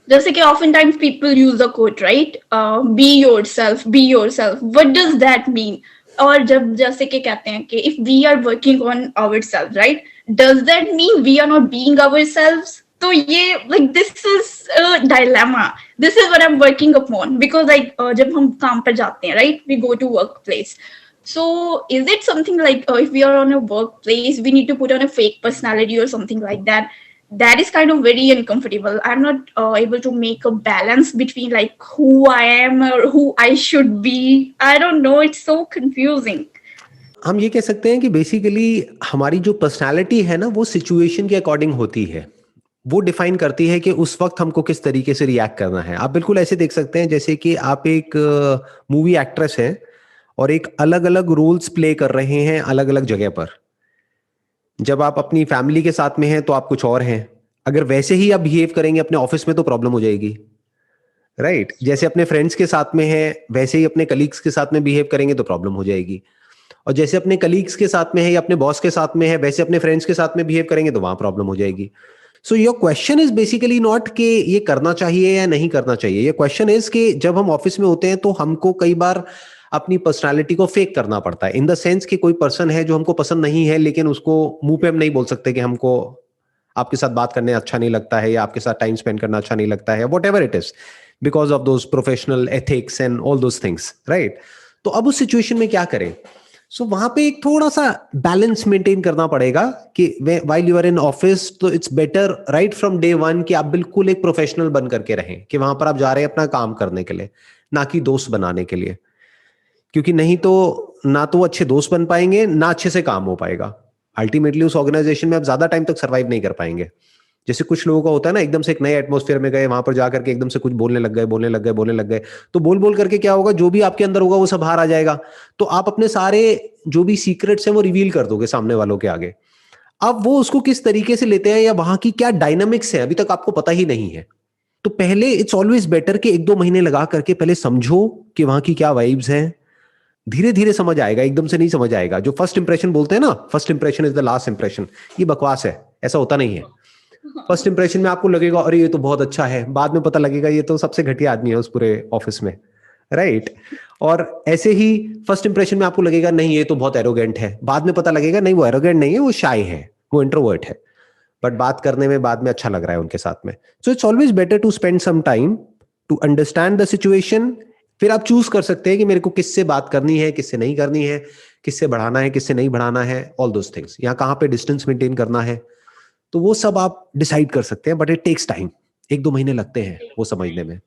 जैसे कि often times people use the quote right, be yourself, what does that mean? और जब जैसे कि कहते हैं कि if we are working on ourself right, does that mean we are not being ourselves? तो ये like this is dilemma, this is what I am working upon, because like जब हम काम पर जाते हैं right, we go to work place. So is it something like if we are on a workplace, we need to put on a fake personality or something like that? That is kind of very uncomfortable. I'm not able to make a balance between like who I am or who I should be. I don't know. It's so confusing. हम ये कह सकते हैं कि basically हमारी जो personality है ना, वो सिचुएशन के अकॉर्डिंग होती है. वो डिफाइन करती है कि उस वक्त हमको किस तरीके से रिएक्ट करना है. आप बिल्कुल ऐसे देख सकते हैं जैसे कि आप एक मूवी एक्ट्रेस हैं और एक अलग अलग रोल्स प्ले कर रहे हैं अलग अलग जगह पर. जब आप अपनी फैमिली के साथ में हैं तो आप कुछ और हैं. अगर वैसे ही आप बिहेव करेंगे अपने ऑफिस में तो प्रॉब्लम हो जाएगी, राइट? जैसे अपने फ्रेंड्स के साथ में है वैसे ही अपने कलीग्स के साथ में बिहेव करेंगे तो प्रॉब्लम हो जाएगी. और जैसे अपने कलीग्स के साथ में है या अपने बॉस के साथ में है वैसे अपने फ्रेंड्स के साथ में बिहेव करेंगे तो वहां प्रॉब्लम हो जाएगी. So your question is basically not कि ये करना चाहिए या नहीं करना चाहिए. ये क्वेश्चन इज कि जब हम ऑफिस में होते हैं तो हमको कई बार अपनी पर्सनालिटी को फेक करना पड़ता है. इन द सेंस कि कोई पर्सन है जो हमको पसंद नहीं है, लेकिन उसको मुंह पे हम नहीं बोल सकते कि हमको आपके साथ बात करने अच्छा नहीं लगता है या आपके साथ टाइम स्पेंड करना अच्छा नहीं लगता है, what ever it is, because of those professional ethics and all those things, right? तो अब उस सिचुएशन में क्या करें? सो वहां पे एक थोड़ा सा बैलेंस मेंटेन करना पड़ेगा कि while you are in office तो it's better right from day one कि आप बिल्कुल एक प्रोफेशनल बन करके रहें, कि वहां पर आप जा रहे हैं अपना काम करने के लिए, ना कि दोस्त बनाने के लिए. क्योंकि नहीं तो ना तो अच्छे दोस्त बन पाएंगे ना अच्छे से काम हो पाएगा. अल्टीमेटली उस ऑर्गेनाइजेशन में आप ज्यादा टाइम तक सर्वाइव नहीं कर पाएंगे. जैसे कुछ लोगों का होता है ना, एकदम से एक नए एटमॉस्फेयर में गए, वहां पर जाकर के एकदम से कुछ बोलने लग गए, तो बोल बोल करके क्या होगा, जो भी आपके अंदर होगा वो सब बाहर आ जाएगा. तो आप अपने सारे जो भी सीक्रेट्स हैं वो रिवील कर दोगे सामने वालों के आगे. अब वो उसको किस तरीके से लेते हैं या वहां की क्या डायनामिक्स है अभी तक आपको पता ही नहीं है. तो पहले इट्स ऑलवेज बेटर कि 1-2 महीने लगा करके पहले समझो कि वहां की क्या वाइब्स हैं. धीरे धीरे समझ आएगा, एकदम से नहीं समझ आएगा. जो फर्स्ट इंप्रेशन बोलते हैं ना, first impression is the last impression, ये बकवास है. ऐसा होता नहीं है. फर्स्ट इंप्रेशन में आपको लगेगा अरे ये तो बहुत अच्छा है, बाद में पता लगेगा ये तो सबसे घटिया आदमी है उस पूरे ऑफिस में, राइट? और ऐसे ही फर्स्ट इंप्रेशन में आपको लगेगा नहीं ये तो बहुत एरोगेंट है, बाद में पता लगेगा नहीं वो एरोगेंट नहीं है, वो शाय है, वो इंट्रोवर्ट है, बट बात करने में बाद में अच्छा लग रहा है उनके साथ में. So it's always better to spend some time to understand the situation. फिर आप चूज कर सकते हैं कि मेरे को किससे बात करनी है, किससे नहीं करनी है, किससे बढ़ाना है, किससे नहीं बढ़ाना है, ऑल दोस थिंग्स. यहाँ कहाँ पे डिस्टेंस मेंटेन करना है, तो वो सब आप डिसाइड कर सकते हैं. But it takes time. 1-2 महीने लगते हैं वो समझने में.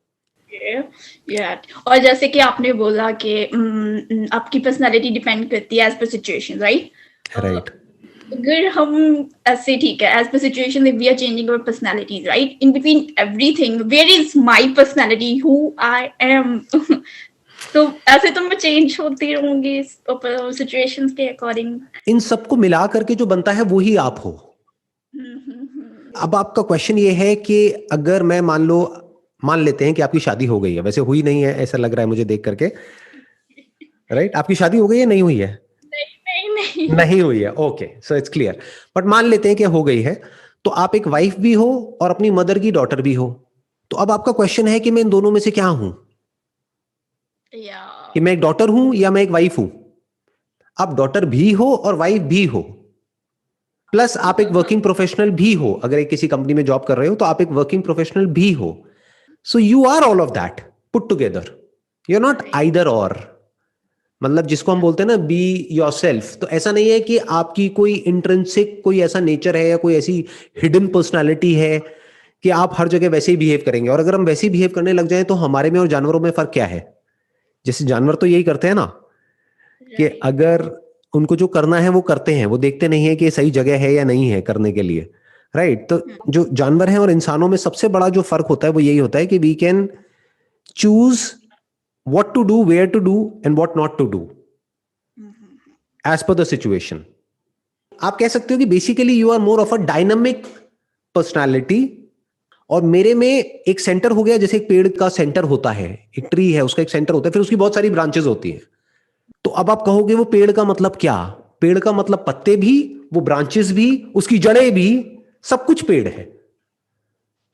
और जैसे कि आपने बोला कि आपकी पर्सनालिटी डिपेंड करती है as per situation, right? Right. अगर हम ऐसे ठीक है, as per situation we are changing our personalities right, in between everything where is my personality, who I am? तो ऐसे तो मैं चेंज होती रहूंगी सिचुएशंस के अकॉर्डिंग. इन सबको मिला करके जो बनता है वो ही आप हो. अब आपका क्वेश्चन ये है कि अगर मैं मान लेते हैं कि आपकी शादी हो गई है, वैसे हुई नहीं है ऐसा लग रहा है मुझे देख करके, राइट? आपकी शादी हो गई है, नहीं हुई है? नहीं हुई है. Okay, so it's clear. But मान लेते हैं कि हो गई है, तो आप एक वाइफ भी हो और अपनी मदर की डॉटर भी हो. तो अब आपका क्वेश्चन है कि मैं इन दोनों में से क्या हूं, कि मैं एक डॉटर हूं या मैं एक वाइफ हूं. आप डॉटर भी हो और वाइफ भी हो, प्लस आप एक वर्किंग प्रोफेशनल भी हो. अगर एक किसी कंपनी में जॉब कर रहे हो तो आप एक वर्किंग प्रोफेशनल भी हो. So you are all of that put together. You are not either or. मतलब जिसको हम बोलते हैं ना बी योरसेल्फ, तो ऐसा नहीं है कि आपकी कोई इंट्रिंसिक कोई ऐसा नेचर है या कोई ऐसी हिडन पर्सनालिटी है कि आप हर जगह वैसे ही बिहेव करेंगे. और अगर हम वैसे ही बिहेव करने लग जाएं तो हमारे में और जानवरों में फर्क क्या है? जैसे जानवर तो यही करते हैं ना, कि अगर उनको जो करना है वो करते हैं, वो देखते नहीं है कि ये सही जगह है या नहीं है करने के लिए, राइट? तो जो जानवर हैं और इंसानों में सबसे बड़ा जो फर्क होता है वो यही होता है कि we can choose what to do, where to do and what not to do as per the situation. आप कह सकते हो कि basically you are more of a dynamic personality. और मेरे में एक सेंटर हो गया, जैसे एक पेड़ का सेंटर होता है, एक ट्री है उसका एक सेंटर होता है, फिर उसकी बहुत सारी ब्रांचेस होती है. तो अब आप कहोगे वो पेड़ का मतलब क्या? पेड़ का मतलब पत्ते भी, वो ब्रांचेस भी, उसकी जड़ें भी, सब कुछ पेड़ है.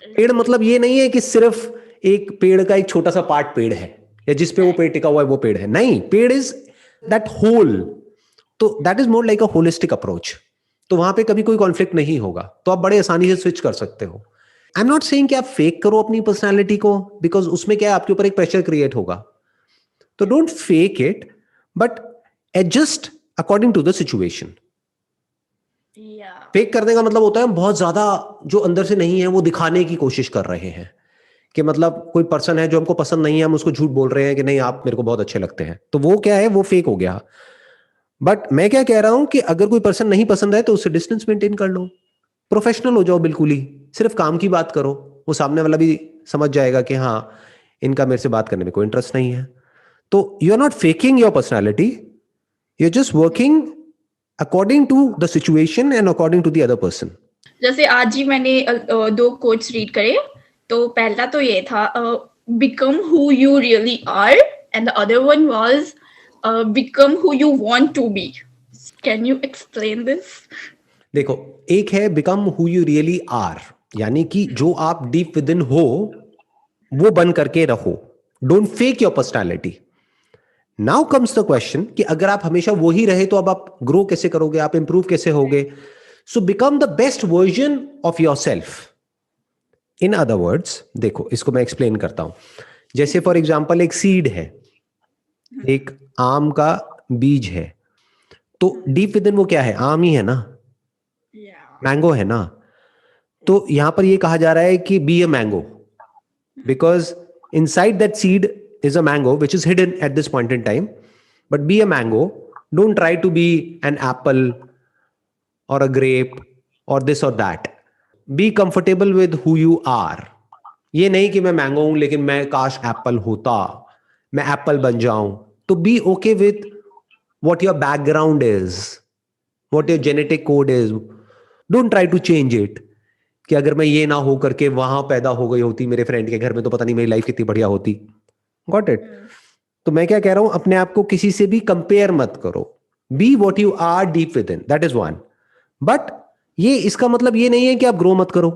पेड़ मतलब ये नहीं है कि सिर्फ एक पेड़ का एक छोटा सा पार्ट पेड़ है, या जिस पे वो पेड़ टिका हुआ है वो पेड़ है, नहीं, पेड़ इज दैट होल। तो that is more like a holistic approach. तो वहां पे कभी कोई कॉन्फ्लिक्ट नहीं होगा, तो आप बड़े आसानी से स्विच कर सकते हो। आई एम नॉट सेइंग कि आप फेक करो अपनी पर्सनैलिटी को, बिकॉज उसमें क्या है, आपके ऊपर एक प्रेशर क्रिएट होगा। तो don't fake it, but adjust according to the situation. Yeah. Fake करने का मतलब होता है हम बहुत ज्यादा जो अंदर से नहीं है वो दिखाने की कोशिश कर रहे हैं, कि मतलब कोई पर्सन है जो हमको पसंद नहीं है, हम उसको झूठ बोल रहे हैं कि नहीं आप मेरे को बहुत अच्छे लगते हैं, तो वो क्या है, वो फेक हो गया। बट मैं क्या कह रहा हूं कि अगर कोई पर्सन नहीं पसंद है तो उससे डिस्टेंस मेंटेन कर लो, प्रोफेशनल हो जाओ बिल्कुल ही, सिर्फ काम की बात करो, वो सामने वाला भी समझ जाएगा कि हाँ इनका मेरे से बात करने में कोई इंटरेस्ट नहीं है। तो you are not faking your personality, you are just working according to the situation and according to the other person. जैसे आज ही मैंने दो कोट्स रीड करे। तो पहला तो ये था, become who you really are, and the other one was become who you want to be. Can you explain this? देखो, एक है become who you really are, यानी कि जो आप डीप विद इन हो वो बन करके रहो, don't fake your personality. Now comes the question कि अगर आप हमेशा वो ही रहे तो अब आप ग्रो कैसे करोगे, आप इंप्रूव कैसे होगे? So become the best version of your self. In other words, देखो इसको मैं एक्सप्लेन करता हूं। जैसे फॉर एग्जाम्पल एक सीड है, एक आम का बीज है, तो डीप विद इन वो क्या है, आम ही है ना, मैंगो है ना। तो यहां पर ये कहा जा रहा है कि be a mango, because inside that seed is a mango which is hidden at this point in time, but be a mango. Don't try to be an apple or a grape or this or that. Be comfortable with who you are. ये नहीं कि मैं mango हूं लेकिन मैं काश Apple होता, मैं एप्पल बन जाऊं। तो be okay with what your background is, what your genetic code is. Don't try to change it, कि अगर मैं ये ना हो करके वहां पैदा हो गई होती मेरे फ्रेंड के घर में तो पता नहीं मेरी लाइफ कितनी बढ़िया होती। Got it? तो मैं क्या कह रहा हूं, अपने आप को किसी से भी कंपेयर मत करो। Be what you are deep within, that is one. But ये इसका मतलब ये नहीं है कि आप ग्रो मत करो,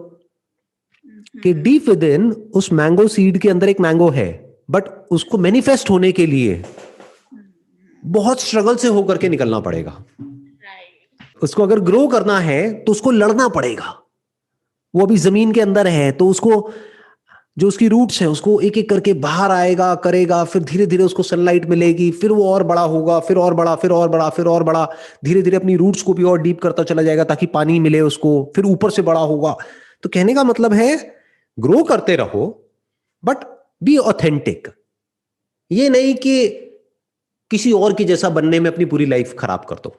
कि डीप विद इन उस मैंगो सीड के अंदर एक मैंगो है, बट उसको मैनिफेस्ट होने के लिए बहुत स्ट्रगल से होकर के निकलना पड़ेगा। उसको अगर ग्रो करना है तो उसको लड़ना पड़ेगा। वो अभी जमीन के अंदर है तो उसको जो उसकी रूट्स है उसको एक एक करके बाहर आएगा, करेगा, फिर धीरे धीरे उसको सनलाइट मिलेगी, फिर वो और बड़ा होगा, फिर और बड़ा, फिर और बड़ा, फिर और बड़ा, धीरे धीरे अपनी रूट्स को भी और डीप करता चला जाएगा ताकि पानी मिले उसको, फिर ऊपर से बड़ा होगा। तो कहने का मतलब है ग्रो करते रहो, बट बी ऑथेंटिक। ये नहीं कि किसी और की जैसा बनने में अपनी पूरी लाइफ खराब कर दो।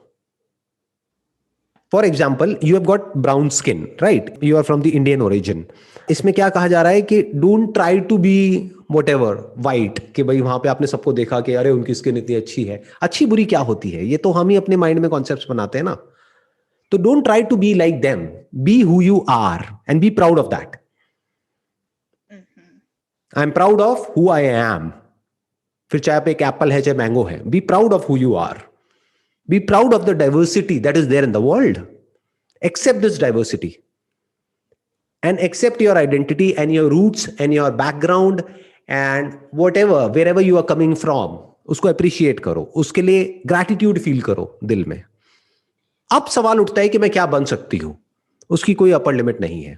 For example, you have got brown skin, right, you are from the Indian origin. इसमें क्या कहा जा रहा है कि don't try to be whatever white, कि भाई वहां पे आपने सबको देखा कि अरे उनकी स्किन इतनी अच्छी है। अच्छी बुरी क्या होती है, ये तो हम ही अपने माइंड में कॉन्सेप्ट्स बनाते हैं ना। तो don't try to be like them, be who you are and be proud of that. I am proud of who I am. फिर चाहे आप एक एप्पल है चाहे मैंगो है, be proud of who you are. Be proud of the diversity that is there in the world. Accept this diversity and accept your identity and your roots and your background and whatever, wherever you are coming from. उसको appreciate करो, उसके लिए gratitude feel करो दिल में। अब सवाल उठता है कि मैं क्या बन सकती हूं, उसकी कोई अपर लिमिट नहीं है।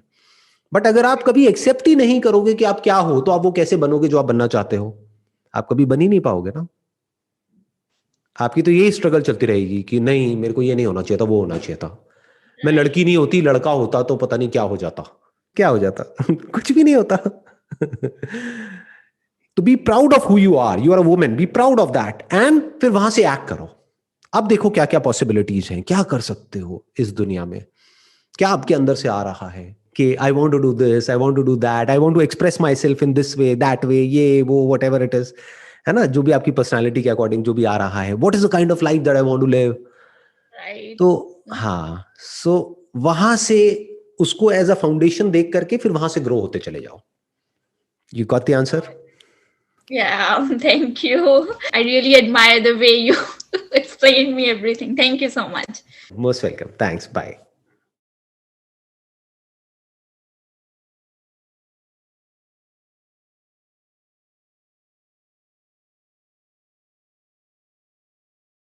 बट अगर आप कभी एक्सेप्ट ही नहीं करोगे कि आप क्या हो, तो आप वो कैसे बनोगे जो आप बनना चाहते हो? आप कभी बन ही नहीं पाओगे ना। आपकी तो यही स्ट्रगल चलती रहेगी कि नहीं मेरे को ये नहीं होना चाहिए था, वो होना चाहिए था। मैं लड़की नहीं होती, लड़का होता तो पता नहीं क्या हो जाता। क्या हो जाता? कुछ भी नहीं होता। तो be proud of who you are, you are a woman, be proud of that and फिर वहां से एक्ट करो। अब देखो क्या क्या पॉसिबिलिटीज हैं, क्या कर सकते हो इस दुनिया में, क्या आपके अंदर से आ रहा है कि I want to do this, I want to do that, I want to express myself in this way, that way, ये वो वट एवर इट इज, है ना, जो भी आपकी पर्सनालिटी के अकॉर्डिंग जो भी आ रहा है, what is the kind of life that I want to live. तो हाँ, सो वहां से उसको एज अ फाउंडेशन देख करके फिर वहां से ग्रो होते चले जाओ। You got the answer? Yeah, thank you. I really admire the way you explained me everything. Thank you so much. Most welcome, thanks, bye.